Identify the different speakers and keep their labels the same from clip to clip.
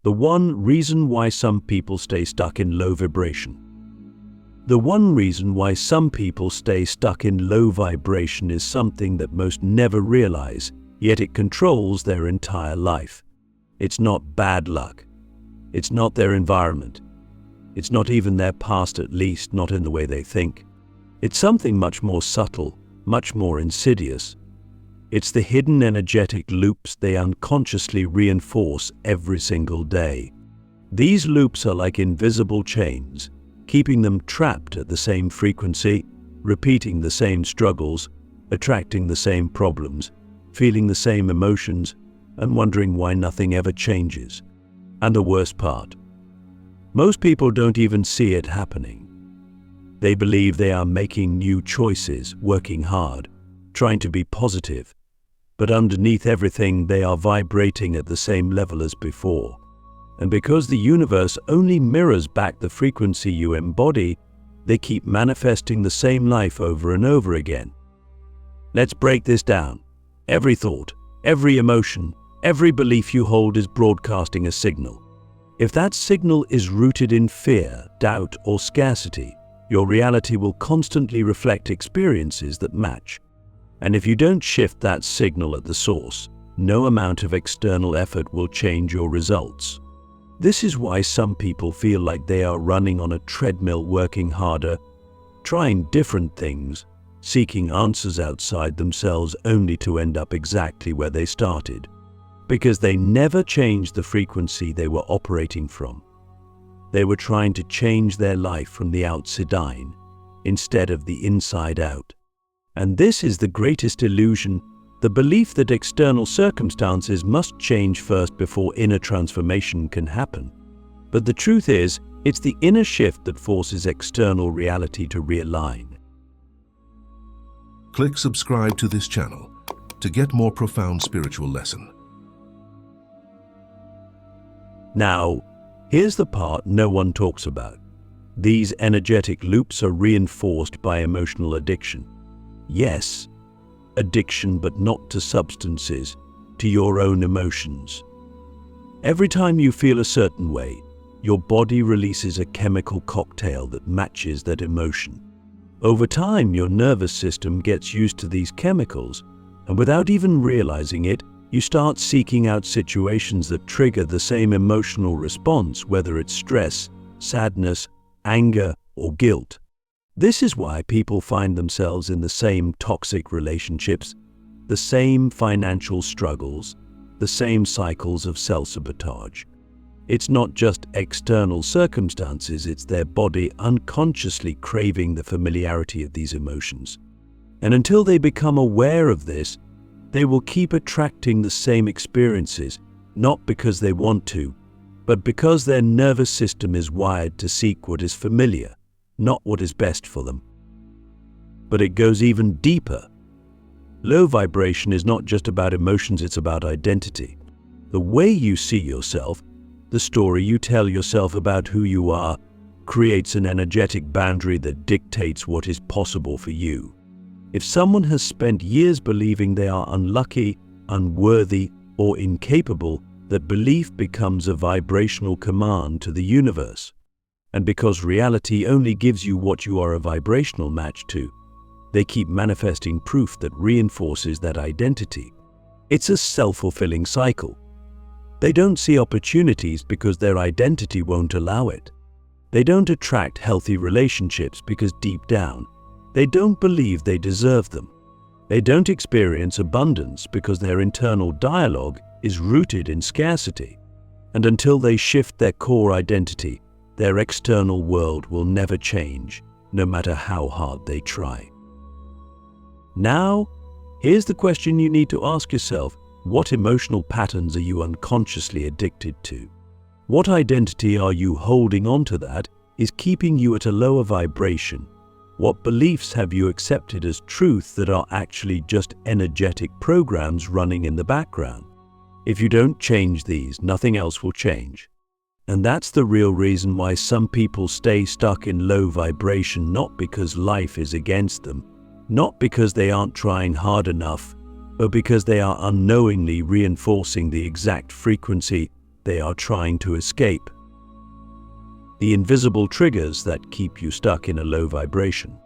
Speaker 1: The one reason why some people stay stuck in low vibration. The one reason why some people stay stuck in low vibration is something that most never realize, yet it controls their entire life. It's not bad luck. It's not their environment. It's not even their past, at least not in the way they think. It's something much more subtle, much more insidious. It's the hidden energetic loops they unconsciously reinforce every single day. These loops are like invisible chains, keeping them trapped at the same frequency, repeating the same struggles, attracting the same problems, feeling the same emotions, and wondering why nothing ever changes. And the worst part, most people don't even see it happening. They believe they are making new choices, working hard, trying to be positive, but underneath everything they are vibrating at the same level as before. And because the universe only mirrors back the frequency you embody, they keep manifesting the same life over and over again. Let's break this down. Every thought, every emotion, every belief you hold is broadcasting a signal. If that signal is rooted in fear, doubt, or scarcity, your reality will constantly reflect experiences that match. And if you don't shift that signal at the source, no amount of external effort will change your results. This is why some people feel like they are running on a treadmill, working harder, trying different things, seeking answers outside themselves, only to end up exactly where they started. Because they never changed the frequency they were operating from. They were trying to change their life from the outside in, instead of the inside out. And this is the greatest illusion, the belief that external circumstances must change first before inner transformation can happen. But the truth is, it's the inner shift that forces external reality to realign.
Speaker 2: Click subscribe to this channel to get more profound spiritual lesson.
Speaker 1: Now, here's the part no one talks about. These energetic loops are reinforced by emotional addiction. Yes, addiction, but not to substances, to your own emotions. Every time you feel a certain way, your body releases a chemical cocktail that matches that emotion. Over time, your nervous system gets used to these chemicals, and without even realizing it, you start seeking out situations that trigger the same emotional response, whether it's stress, sadness, anger, or guilt. This is why people find themselves in the same toxic relationships, the same financial struggles, the same cycles of self-sabotage. It's not just external circumstances, it's their body unconsciously craving the familiarity of these emotions. And until they become aware of this, they will keep attracting the same experiences, not because they want to, but because their nervous system is wired to seek what is familiar, not what is best for them. But it goes even deeper. Low vibration is not just about emotions, it's about identity. The way you see yourself, the story you tell yourself about who you are, creates an energetic boundary that dictates what is possible for you. If someone has spent years believing they are unlucky, unworthy, or incapable, that belief becomes a vibrational command to the universe. And because reality only gives you what you are a vibrational match to, they keep manifesting proof that reinforces that identity. It's a self-fulfilling cycle. They don't see opportunities because their identity won't allow it. They don't attract healthy relationships because deep down, they don't believe they deserve them. They don't experience abundance because their internal dialogue is rooted in scarcity. And until they shift their core identity, their external world will never change, no matter how hard they try. Now, here's the question you need to ask yourself. What emotional patterns are you unconsciously addicted to? What identity are you holding onto that is keeping you at a lower vibration? What beliefs have you accepted as truth that are actually just energetic programs running in the background? If you don't change these, nothing else will change. And that's the real reason why some people stay stuck in low vibration, not because life is against them, not because they aren't trying hard enough, but because they are unknowingly reinforcing the exact frequency they are trying to escape. The invisible triggers that keep you stuck in a low vibration.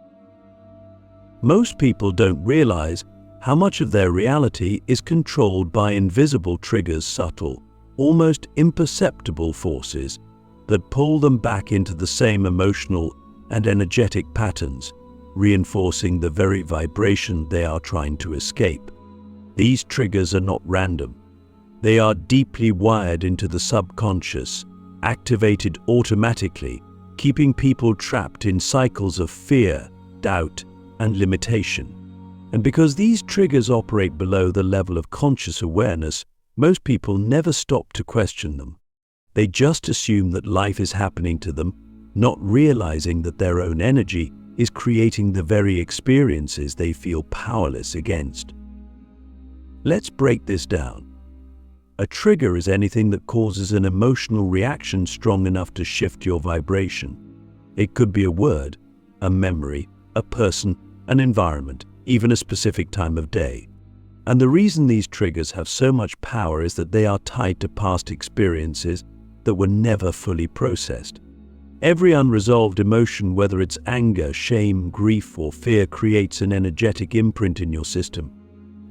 Speaker 1: Most people don't realize how much of their reality is controlled by invisible triggers, subtle, almost imperceptible forces that pull them back into the same emotional and energetic patterns, reinforcing the very vibration they are trying to escape. These triggers are not random. They are deeply wired into the subconscious, activated automatically, keeping people trapped in cycles of fear, doubt, and limitation. And because these triggers operate below the level of conscious awareness, most people never stop to question them. They just assume that life is happening to them, not realizing that their own energy is creating the very experiences they feel powerless against. Let's break this down. A trigger is anything that causes an emotional reaction strong enough to shift your vibration. It could be a word, a memory, a person, an environment, even a specific time of day. And the reason these triggers have so much power is that they are tied to past experiences that were never fully processed. Every unresolved emotion, whether it's anger, shame, grief, or fear, creates an energetic imprint in your system.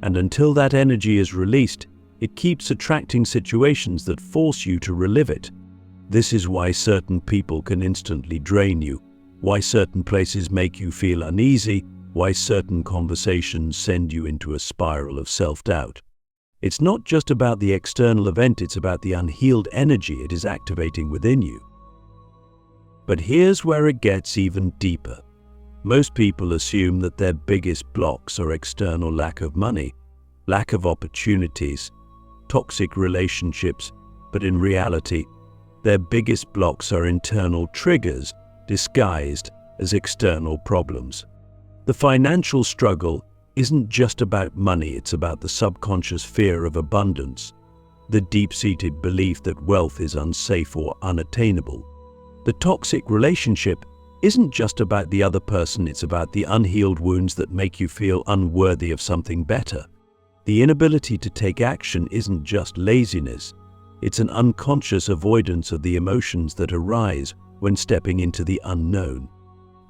Speaker 1: And until that energy is released, it keeps attracting situations that force you to relive it. This is why certain people can instantly drain you, why certain places make you feel uneasy, why certain conversations send you into a spiral of self-doubt. It's not just about the external event, it's about the unhealed energy it is activating within you. But here's where it gets even deeper. Most people assume that their biggest blocks are external: lack of money, lack of opportunities, toxic relationships, but in reality, their biggest blocks are internal triggers disguised as external problems. The financial struggle isn't just about money, it's about the subconscious fear of abundance, the deep-seated belief that wealth is unsafe or unattainable. The toxic relationship isn't just about the other person, it's about the unhealed wounds that make you feel unworthy of something better. The inability to take action isn't just laziness, it's an unconscious avoidance of the emotions that arise when stepping into the unknown.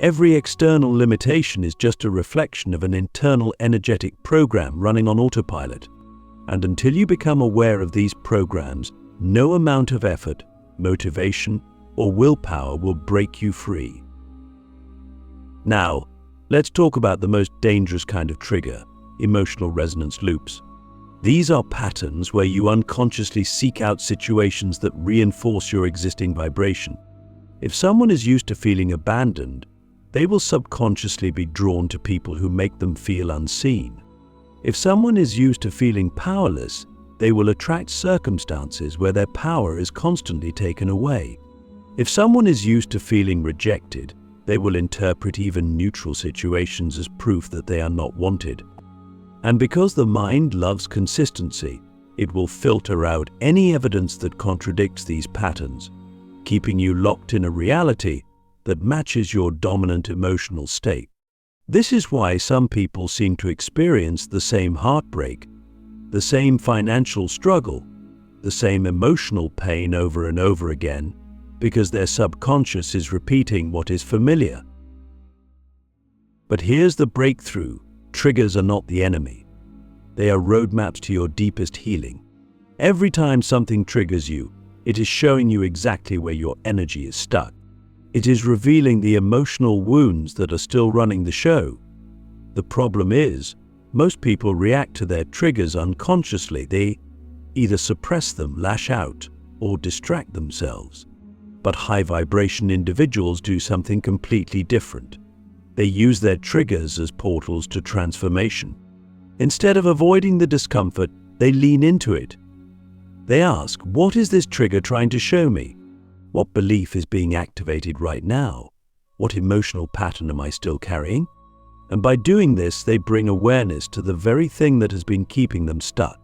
Speaker 1: Every external limitation is just a reflection of an internal energetic program running on autopilot. And until you become aware of these programs, no amount of effort, motivation, or willpower will break you free. Now, let's talk about the most dangerous kind of trigger: emotional resonance loops. These are patterns where you unconsciously seek out situations that reinforce your existing vibration. If someone is used to feeling abandoned, they will subconsciously be drawn to people who make them feel unseen. If someone is used to feeling powerless, they will attract circumstances where their power is constantly taken away. If someone is used to feeling rejected, they will interpret even neutral situations as proof that they are not wanted. And because the mind loves consistency, it will filter out any evidence that contradicts these patterns, keeping you locked in a reality that matches your dominant emotional state. This is why some people seem to experience the same heartbreak, the same financial struggle, the same emotional pain over and over again, because their subconscious is repeating what is familiar. But here's the breakthrough: triggers are not the enemy. They are roadmaps to your deepest healing. Every time something triggers you, it is showing you exactly where your energy is stuck. It is revealing the emotional wounds that are still running the show. The problem is, most people react to their triggers unconsciously. They either suppress them, lash out, or distract themselves. But high-vibration individuals do something completely different. They use their triggers as portals to transformation. Instead of avoiding the discomfort, they lean into it. They ask, what is this trigger trying to show me? What belief is being activated right now? What emotional pattern am I still carrying? And by doing this, they bring awareness to the very thing that has been keeping them stuck.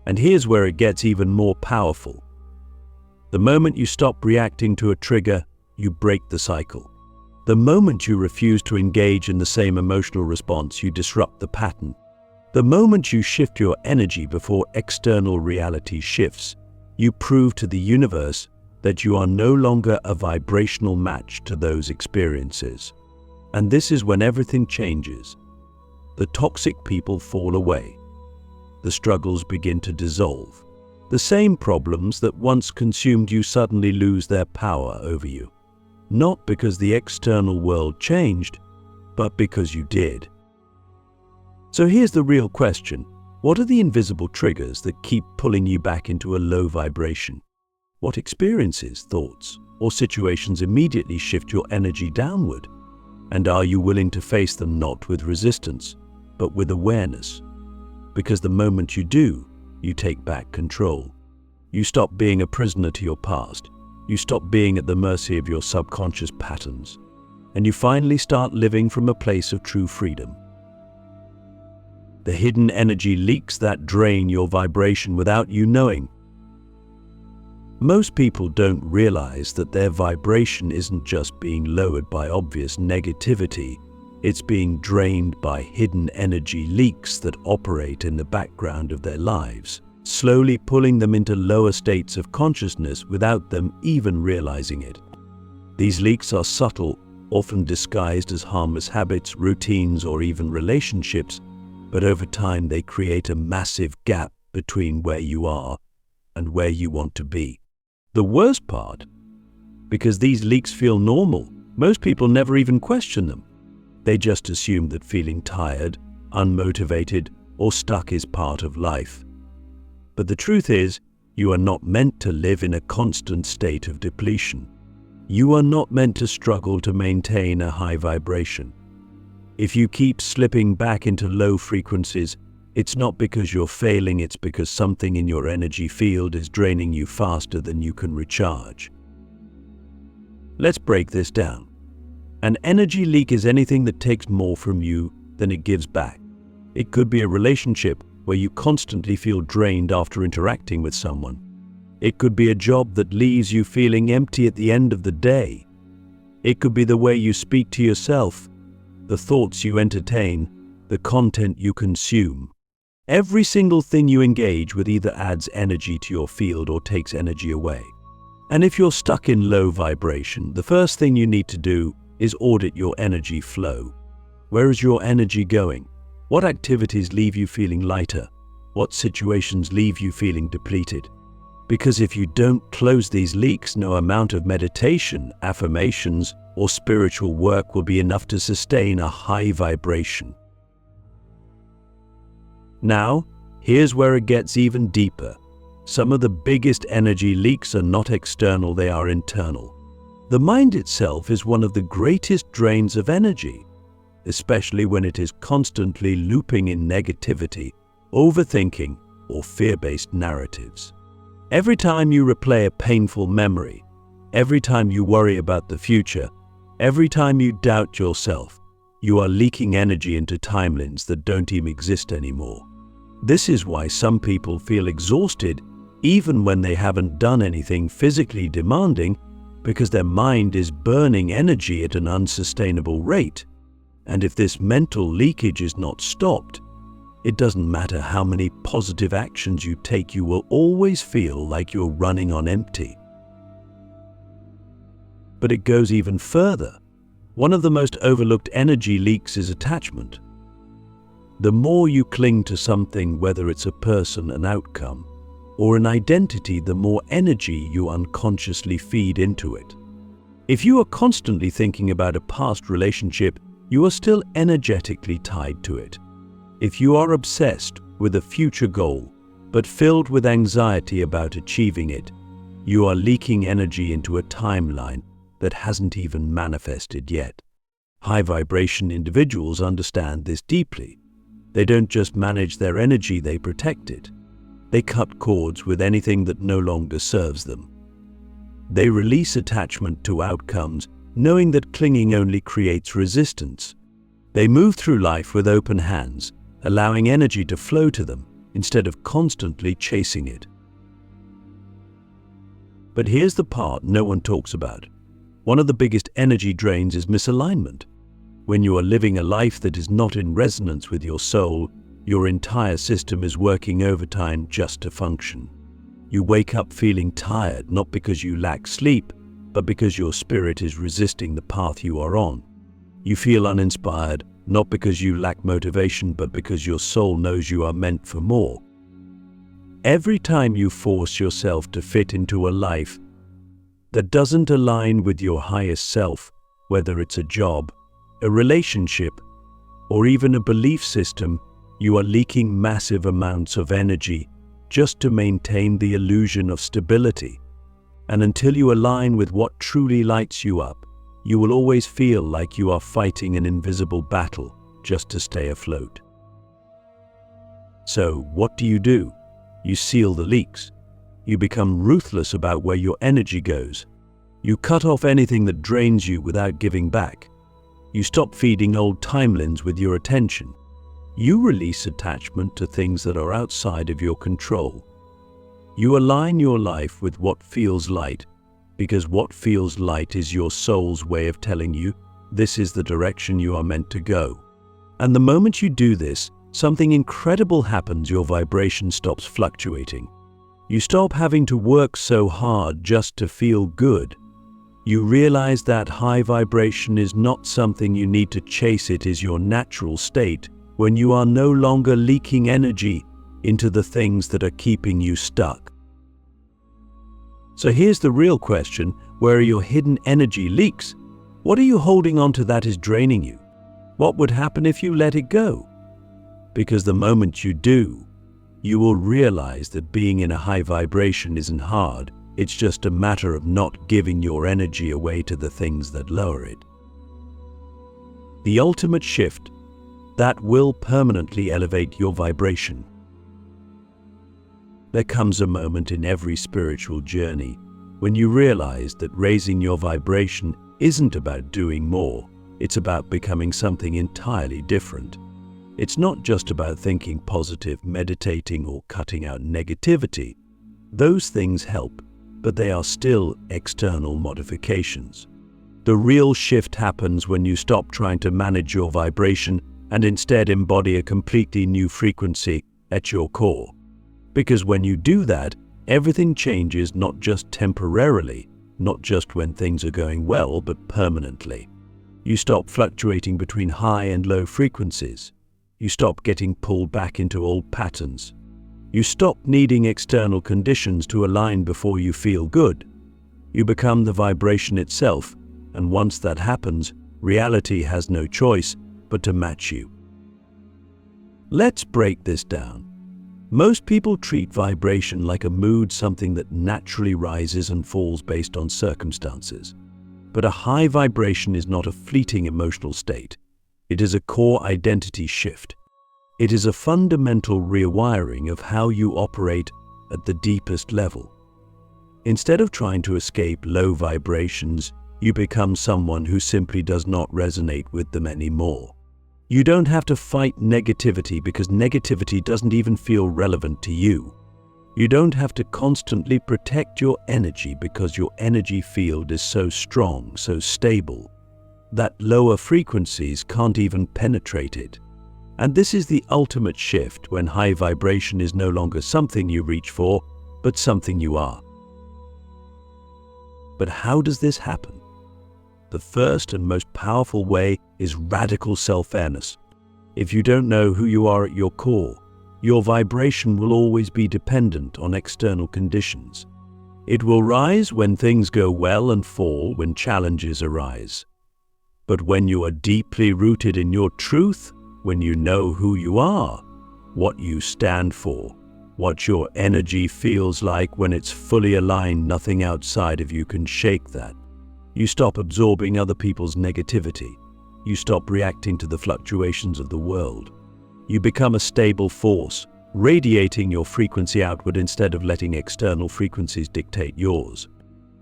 Speaker 1: And here's where it gets even more powerful. The moment you stop reacting to a trigger, you break the cycle. The moment you refuse to engage in the same emotional response, you disrupt the pattern. The moment you shift your energy before external reality shifts, You prove to the universe that you are no longer a vibrational match to those experiences. And this is when everything changes. The toxic people fall away. The struggles begin to dissolve. The same problems that once consumed you suddenly lose their power over you. Not because the external world changed, but because you did. So here's the real question. What are the invisible triggers that keep pulling you back into a low vibration? What experiences, thoughts, or situations immediately shift your energy downward? And are you willing to face them not with resistance, but with awareness? Because the moment you do, you take back control. You stop being a prisoner to your past. You stop being at the mercy of your subconscious patterns. And you finally start living from a place of true freedom. The hidden energy leaks that drain your vibration without you knowing. Most people don't realize that their vibration isn't just being lowered by obvious negativity, it's being drained by hidden energy leaks that operate in the background of their lives, slowly pulling them into lower states of consciousness without them even realizing it. These leaks are subtle, often disguised as harmless habits, routines, or even relationships, but over time they create a massive gap between where you are and where you want to be. The worst part, because these leaks feel normal, most people never even question them. They just assume that feeling tired, unmotivated, or stuck is part of life. But the truth is, you are not meant to live in a constant state of depletion. You are not meant to struggle to maintain a high vibration. If you keep slipping back into low frequencies, it's not because you're failing, it's because something in your energy field is draining you faster than you can recharge. Let's break this down. An energy leak is anything that takes more from you than it gives back. It could be a relationship where you constantly feel drained after interacting with someone. It could be a job that leaves you feeling empty at the end of the day. It could be the way you speak to yourself, the thoughts you entertain, the content you consume. Every single thing you engage with either adds energy to your field or takes energy away. And if you're stuck in low vibration, the first thing you need to do is audit your energy flow. Where is your energy going? What activities leave you feeling lighter? What situations leave you feeling depleted? Because if you don't close these leaks, no amount of meditation, affirmations, or spiritual work will be enough to sustain a high vibration. Now, here's where it gets even deeper. Some of the biggest energy leaks are not external, they are internal. The mind itself is one of the greatest drains of energy, especially when it is constantly looping in negativity, overthinking, or fear-based narratives. Every time you replay a painful memory, every time you worry about the future, every time you doubt yourself, you are leaking energy into timelines that don't even exist anymore. This is why some people feel exhausted even when they haven't done anything physically demanding, because their mind is burning energy at an unsustainable rate. And if this mental leakage is not stopped, it doesn't matter how many positive actions you take, you will always feel like you're running on empty. But it goes even further. One of the most overlooked energy leaks is attachment. The more you cling to something, whether it's a person, an outcome, or an identity, the more energy you unconsciously feed into it. If you are constantly thinking about a past relationship, you are still energetically tied to it. If you are obsessed with a future goal, but filled with anxiety about achieving it, you are leaking energy into a timeline that hasn't even manifested yet. High vibration individuals understand this deeply. They don't just manage their energy, they protect it. They cut cords with anything that no longer serves them. They release attachment to outcomes, knowing that clinging only creates resistance. They move through life with open hands, allowing energy to flow to them instead of constantly chasing it. But here's the part no one talks about. One of the biggest energy drains is misalignment. When you are living a life that is not in resonance with your soul, your entire system is working overtime just to function. You wake up feeling tired, not because you lack sleep, but because your spirit is resisting the path you are on. You feel uninspired, not because you lack motivation, but because your soul knows you are meant for more. Every time you force yourself to fit into a life that doesn't align with your highest self, whether it's a job, a relationship, or even a belief system, you are leaking massive amounts of energy just to maintain the illusion of stability. And until you align with what truly lights you up, you will always feel like you are fighting an invisible battle just to stay afloat. So, what do? You seal the leaks. You become ruthless about where your energy goes. You cut off anything that drains you without giving back. You stop feeding old timelines with your attention. You release attachment to things that are outside of your control. You align your life with what feels light, because what feels light is your soul's way of telling you this is the direction you are meant to go. And the moment you do this, something incredible happens. Your vibration stops fluctuating. You stop having to work so hard just to feel good. You realize that high vibration is not something you need to chase. It is your natural state when you are no longer leaking energy into the things that are keeping you stuck. So here's the real question: where are your hidden energy leaks? What are you holding on to that is draining you? What would happen if you let it go? Because the moment you do, you will realize that being in a high vibration isn't hard. It's just a matter of not giving your energy away to the things that lower it. The ultimate shift that will permanently elevate your vibration. There comes a moment in every spiritual journey when you realize that raising your vibration isn't about doing more. It's about becoming something entirely different. It's not just about thinking positive, meditating, or cutting out negativity. Those things help, but they are still external modifications. The real shift happens when you stop trying to manage your vibration and instead embody a completely new frequency at your core. Because when you do that, everything changes, not just temporarily, not just when things are going well, but permanently. You stop fluctuating between high and low frequencies. You stop getting pulled back into old patterns. You stop needing external conditions to align before you feel good. You become the vibration itself, and once that happens, reality has no choice but to match you. Let's break this down. Most people treat vibration like a mood, something that naturally rises and falls based on circumstances. But a high vibration is not a fleeting emotional state. It is a core identity shift. It is a fundamental rewiring of how you operate at the deepest level. Instead of trying to escape low vibrations, you become someone who simply does not resonate with them anymore. You don't have to fight negativity because negativity doesn't even feel relevant to you. You don't have to constantly protect your energy because your energy field is so strong, so stable, that lower frequencies can't even penetrate it. And this is the ultimate shift, when high vibration is no longer something you reach for, but something you are. But how does this happen? The first and most powerful way is radical self-awareness. If you don't know who you are at your core, your vibration will always be dependent on external conditions. It will rise when things go well and fall when challenges arise. But when you are deeply rooted in your truth, when you know who you are, what you stand for, what your energy feels like when it's fully aligned, nothing outside of you can shake that. You stop absorbing other people's negativity. You stop reacting to the fluctuations of the world. You become a stable force, radiating your frequency outward instead of letting external frequencies dictate yours.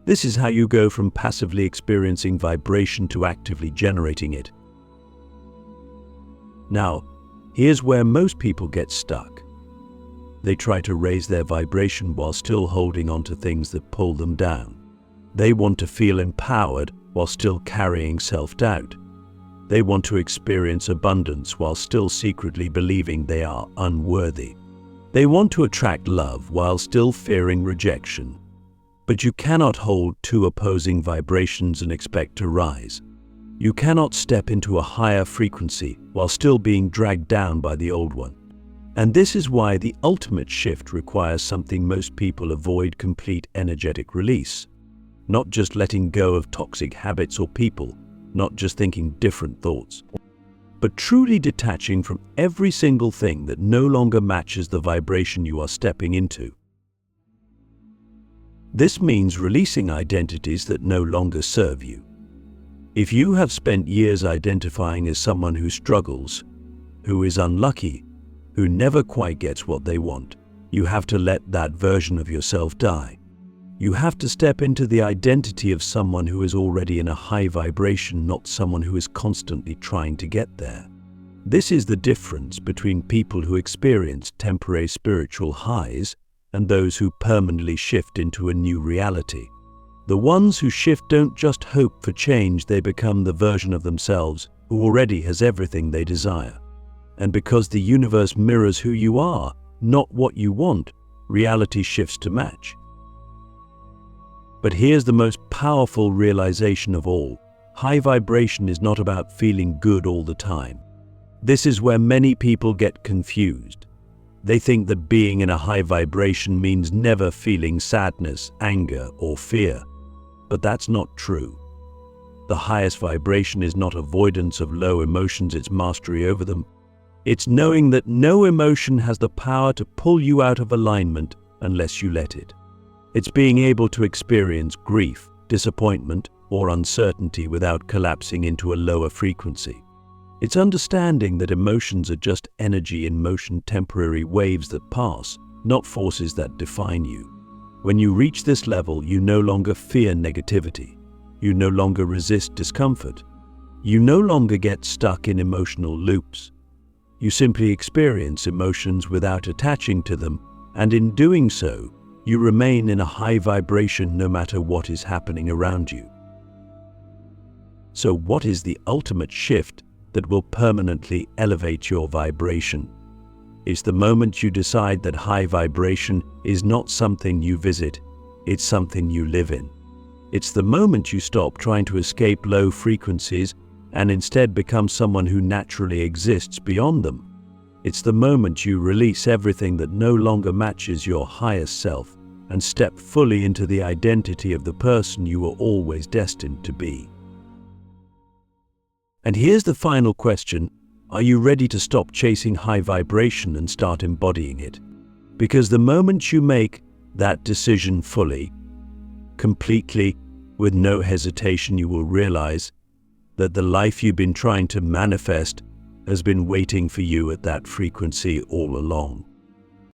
Speaker 1: This is how you go from passively experiencing vibration to actively generating it. Now, here's where most people get stuck. They try to raise their vibration while still holding on to things that pull them down. They want to feel empowered while still carrying self-doubt. They want to experience abundance while still secretly believing they are unworthy. They want to attract love while still fearing rejection. But you cannot hold two opposing vibrations and expect to rise. You cannot step into a higher frequency while still being dragged down by the old one. And this is why the ultimate shift requires something most people avoid: complete energetic release. Not just letting go of toxic habits or people, not just thinking different thoughts, but truly detaching from every single thing that no longer matches the vibration you are stepping into. This means releasing identities that no longer serve you. If you have spent years identifying as someone who struggles, who is unlucky, who never quite gets what they want, you have to let that version of yourself die. You have to step into the identity of someone who is already in a high vibration, not someone who is constantly trying to get there. This is the difference between people who experience temporary spiritual highs and those who permanently shift into a new reality. The ones who shift don't just hope for change, they become the version of themselves who already has everything they desire. And because the universe mirrors who you are, not what you want, reality shifts to match. But here's the most powerful realization of all: high vibration is not about feeling good all the time. This is where many people get confused. They think that being in a high vibration means never feeling sadness, anger, or fear. But that's not true. The highest vibration is not avoidance of low emotions, it's mastery over them. It's knowing that no emotion has the power to pull you out of alignment unless you let it. It's being able to experience grief, disappointment, or uncertainty without collapsing into a lower frequency. It's understanding that emotions are just energy in motion, temporary waves that pass, not forces that define you. When you reach this level, you no longer fear negativity. You no longer resist discomfort. You no longer get stuck in emotional loops. You simply experience emotions without attaching to them, and in doing so, you remain in a high vibration no matter what is happening around you. So what is the ultimate shift that will permanently elevate your vibration? It's the moment you decide that high vibration is not something you visit, it's something you live in. It's the moment you stop trying to escape low frequencies and instead become someone who naturally exists beyond them. It's the moment you release everything that no longer matches your highest self and step fully into the identity of the person you were always destined to be. And here's the final question: are you ready to stop chasing high vibration and start embodying it? Because the moment you make that decision fully, completely, with no hesitation, you will realize that the life you've been trying to manifest has been waiting for you at that frequency all along.